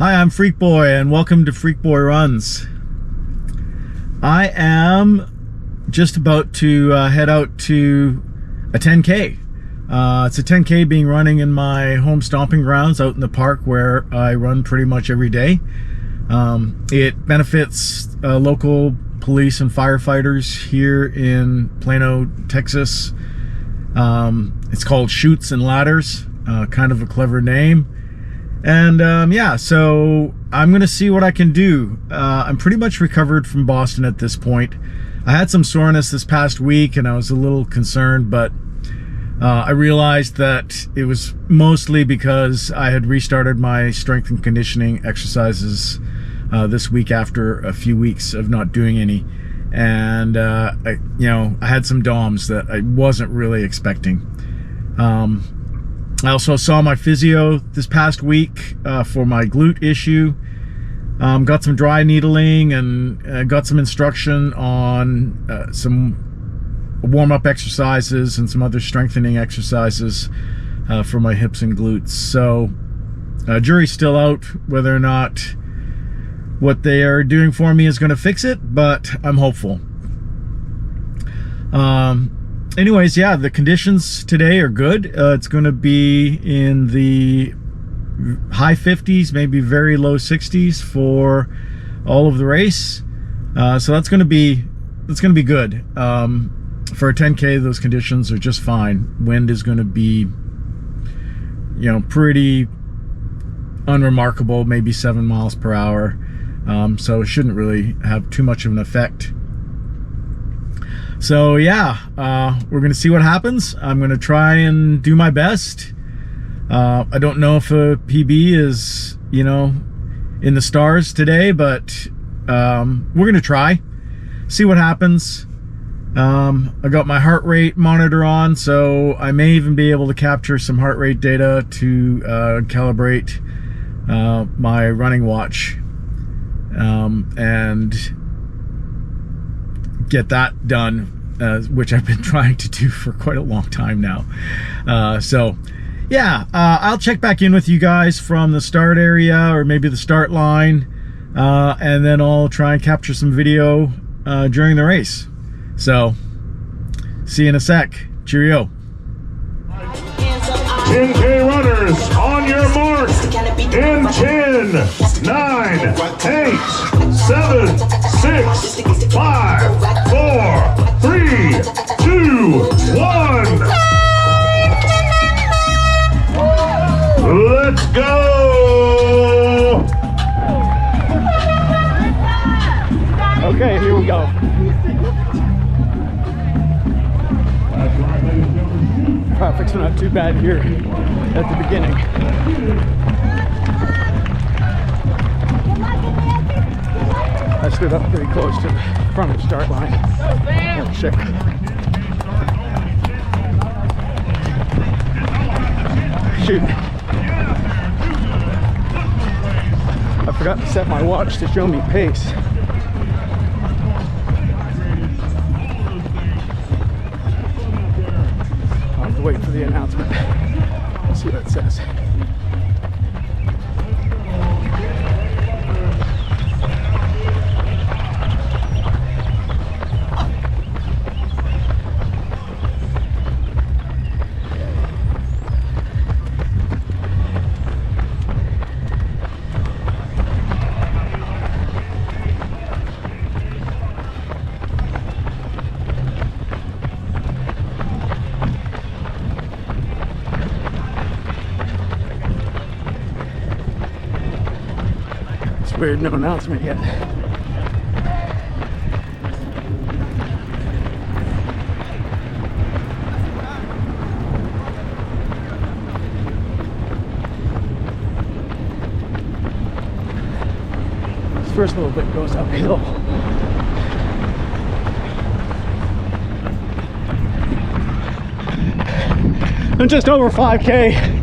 Hi, I'm Freak Boy, and welcome to Freak Boy Runs. I am just about to head out to a 10K. It's a 10K being running in my home stomping grounds out in the park where I run pretty much every day. It benefits local police and firefighters here in Plano, Texas. It's called Chutes and Ladders, kind of a clever name. And yeah, so I'm gonna see what I can do. I'm pretty much recovered from Boston at this point. I had some soreness this past week and I was a little concerned, but I realized that it was mostly because I had restarted my strength and conditioning exercises this week after a few weeks of not doing any. And I had some DOMs that I wasn't really expecting. I also saw my physio this past week for my glute issue. Got some dry needling and got some instruction on some warm-up exercises and some other strengthening exercises for my hips and glutes. So jury's still out whether or not what they are doing for me is going to fix it, but I'm hopeful. Anyways, yeah, the conditions today are good. It's going to be in the high 50s, maybe very low 60s for all of the race. So that's going to be good. For a 10K, those conditions are just fine. Wind is going to be, pretty unremarkable, maybe 7 miles per hour. So it shouldn't really have too much of an effect. So yeah, we're gonna see what happens. I'm gonna try and do my best. I don't know if a PB is, in the stars today, but we're gonna try, see what happens. I got my heart rate monitor on, so I may even be able to capture some heart rate data to calibrate my running watch and get that done, which I've been trying to do for quite a long time now. So yeah, I'll check back in with you guys from the start area or maybe the start line, and then I'll try and capture some video during the race. So see you in a sec. Cheerio. 10K runners, on your mark, in 10, 9, 8, 7, 6, 5, 4, 3, 2, 1. Let's go! Okay, here we go. Traffic's not too bad here at the beginning. I stood up pretty close to the front of the start line. Oh, shit. Shoot. I forgot to set my watch to show me pace. I'll have to wait for the announcement. Let's see what it says. Weird, no announcement yet. This first little bit goes uphill. I'm just over 5K.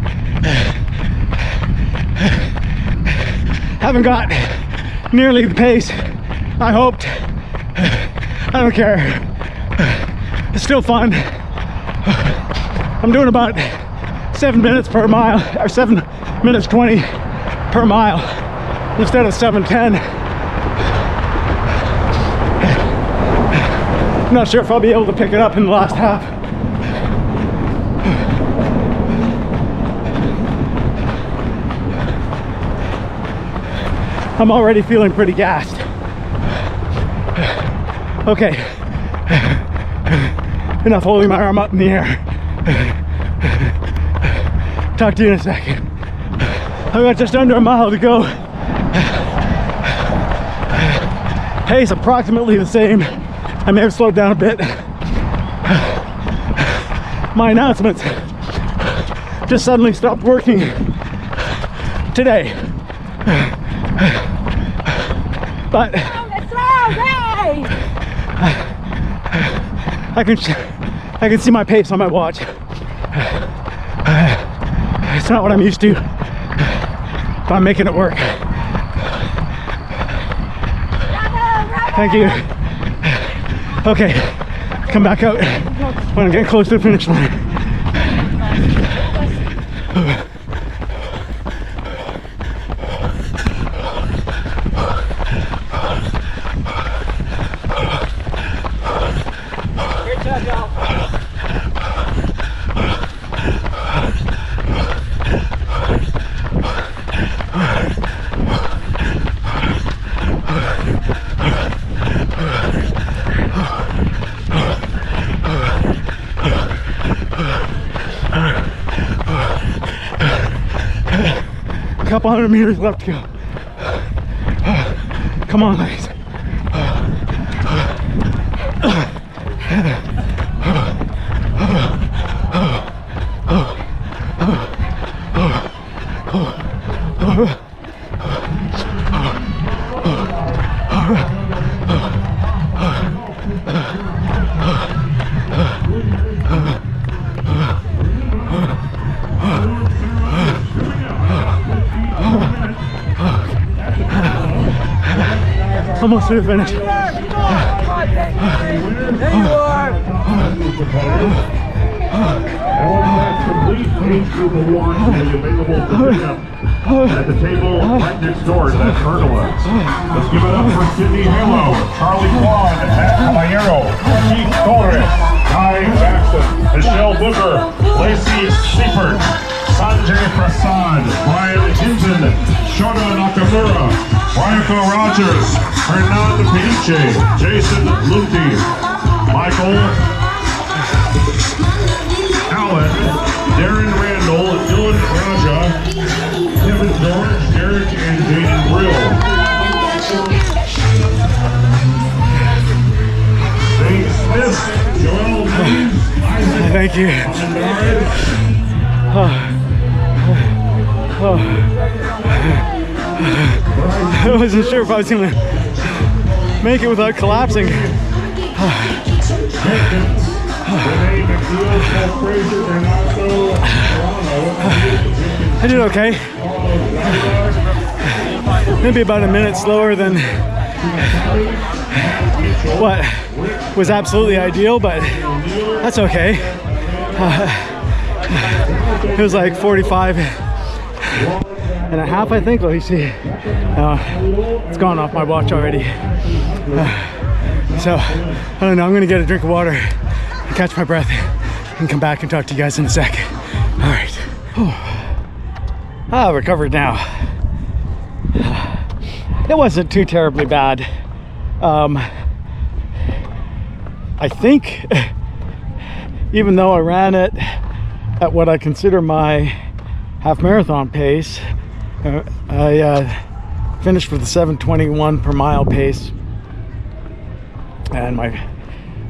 Haven't got nearly the pace I hoped. I don't care. It's still fun. I'm doing about 7 minutes per mile, or 7 minutes 20 per mile. instead of 7:10. I'm not sure if I'll be able to pick it up in the last half. I'm already feeling pretty gassed. Okay. Enough holding my arm up in the air. Talk to you in a second. I've got just under a mile to go. Pace approximately the same. I may have slowed down a bit. My announcements just suddenly stopped working today. But I can see my pace on my watch. It's not what I'm used to, but I'm making it work. Thank you. Okay, come back out when I'm getting close to the finish line. A couple hundred meters left to go. Come on, guys. Almost to the finish. There you are. Complete age group awards will be available for pickup at the table right next door to that pergola. Let's give it up for Sydney Halo, Charlie Kwan, Matt Caballero, Keith Torres, Guy Jackson, Michelle Booker, Lacey Seifert, Sanjay Prasad, Brian Hinton, Shona Nakamura, Ryoko Rogers, Hernan Peniche, Jason Lundy, Michael Allen, Darren Randall, Dylan Raja, Kevin George, Derek, and Jaden Brill. Dave Smith, Joel Mays, Isaac. Thank you. I wasn't sure if I was gonna make it without collapsing. I did okay. Maybe about a minute slower than what was absolutely ideal, but that's okay. It was like 45 and a half, I think. Let me see. It's gone off my watch already. So I don't know. I'm gonna get a drink of water and catch my breath and come back and talk to you guys in a sec. All right. Recovered now. It wasn't too terribly bad. I think even though I ran it at what I consider my half marathon pace, I finished with the 7:21 per mile pace, and my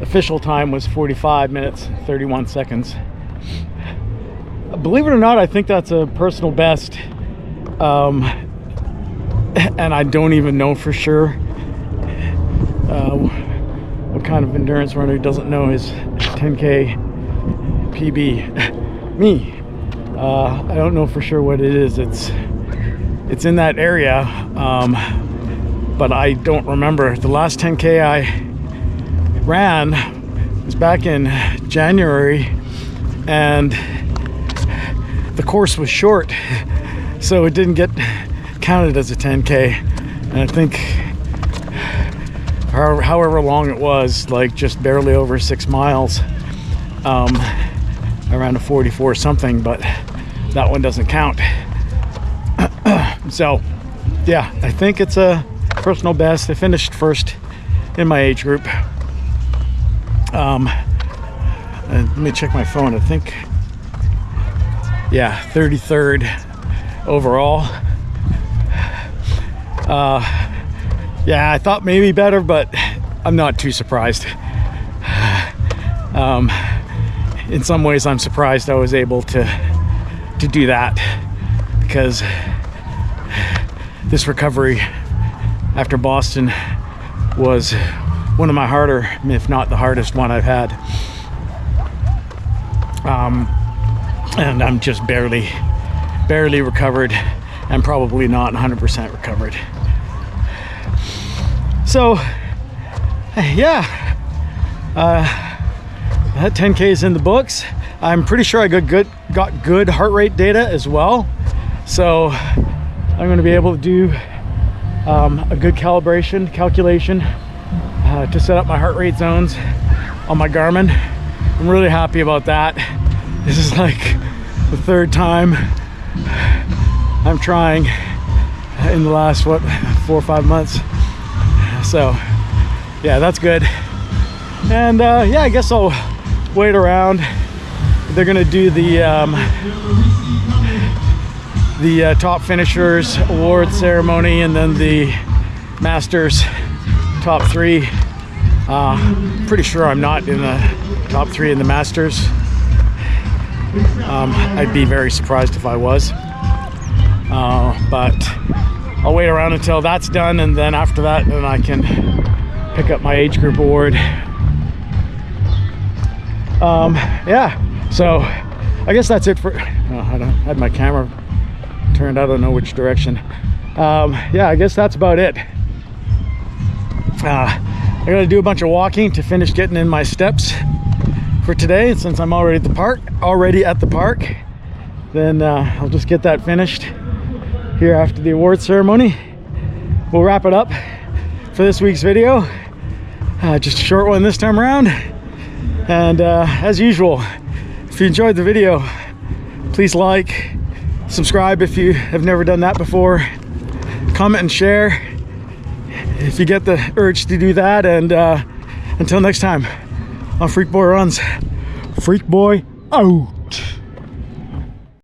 official time was 45 minutes 31 seconds. Believe it or not, I think that's a personal best, and I don't even know for sure what kind of endurance runner doesn't know his 10K PB. Me. I don't know for sure what it is. It's in that area, but I don't remember. The last 10K I ran was back in January, and the course was short, so it didn't get counted as a 10K, and I think however long it was, like just barely over 6 miles, around a 44 something, but that one doesn't count. So yeah, I think it's a personal best. I finished first in my age group. And let me check my phone. I think, yeah, 33rd overall. Yeah, I thought maybe better, but I'm not too surprised. In some ways, I'm surprised I was able to do that, because this recovery after Boston was one of my harder, if not the hardest one I've had. And I'm just barely recovered, and probably not 100% recovered. So yeah, that 10K is in the books. I'm pretty sure I got good heart rate data as well, so I'm going to be able to do a good calculation to set up my heart rate zones on my Garmin. I'm really happy about that. This is like the 3rd time I'm trying in the last 4 or 5 months. So yeah, that's good. And yeah, I guess I'll wait around. They're gonna do the top finishers award ceremony, and then the Masters top 3. Pretty sure I'm not in the top 3 in the Masters. I'd be very surprised if I was. But I'll wait around until that's done, and then after that, then I can pick up my age group award. Yeah, so I guess that's it for, I had my camera turned, I don't know which direction. Yeah, I guess that's about it. I gotta do a bunch of walking to finish getting in my steps for today, since I'm already at the park. Then I'll just get that finished here after the award ceremony. We'll wrap it up for this week's video. Just a short one this time around. And as usual, if you enjoyed the video, please like, subscribe if you have never done that before, comment and share if you get the urge to do that. And until next time, on Freak Boy Runs, Freak Boy out.